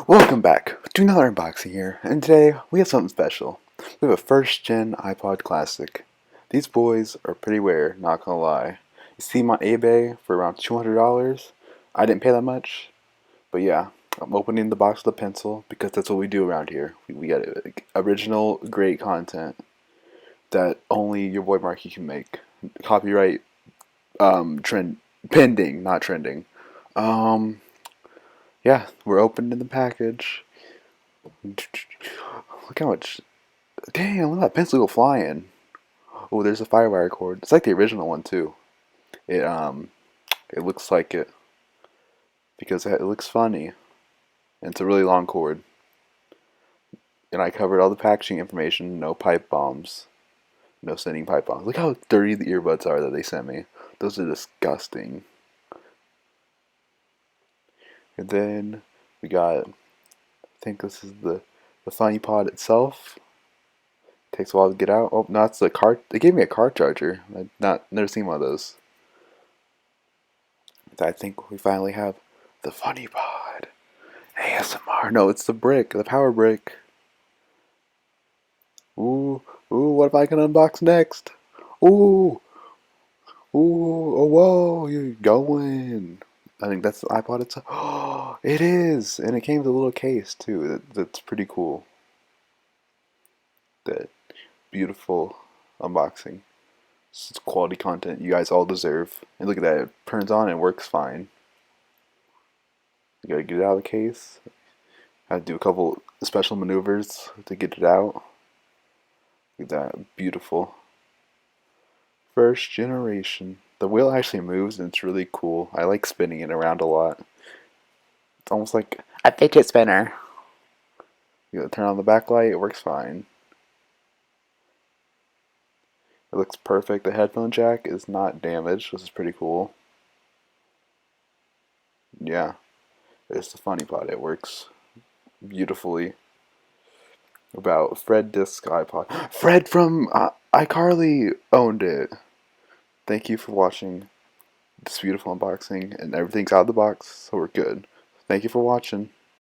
Welcome back to another unboxing here, and today we have something special. We have a first gen iPod Classic. These boys are pretty rare, not gonna lie. You see them on eBay for around $200. I didn't pay that much, but yeah, I'm opening the box with a pencil because that's what we do around here. We got original, great content that only your boy Marky can make. Copyright, trend pending, not trending. Um, yeah, we're opening the package. Look how much. Damn, look at that pencil go flying. Oh, there's a firewire cord. It's like the original one too. It it looks like it because it looks funny. And it's a really long cord. And I covered all the packaging information. No pipe bombs. No sending pipe bombs. Look how dirty the earbuds are that they sent me. Those are disgusting. And then we got. I think this is the funny pod itself. Takes a while to get out. Oh, no, it's the car. They gave me a car charger. I've never seen one of those. I think we finally have the funny pod. ASMR. No, it's the brick, the power brick. Ooh, ooh, what if I can unbox next? Ooh, ooh, oh, whoa, you're going. I think that's the iPod itself. Oh, it is! And it came with a little case, too. That's pretty cool. That beautiful unboxing. It's quality content you guys all deserve. And look at that, it turns on and works fine. You gotta get it out of the case. I had to do a couple special maneuvers to get it out. Look at that, beautiful. First generation. The wheel actually moves and it's really cool. I like spinning it around a lot. It's almost like a fidget spinner. You gotta turn on the backlight, it works fine. It looks perfect. The headphone jack is not damaged, which is pretty cool. Yeah, it's the funny part. It works beautifully. About Fred Disc iPod. Fred from iCarly owned it. Thank you for watching this beautiful unboxing, and everything's out of the box, so we're good. Thank you for watching.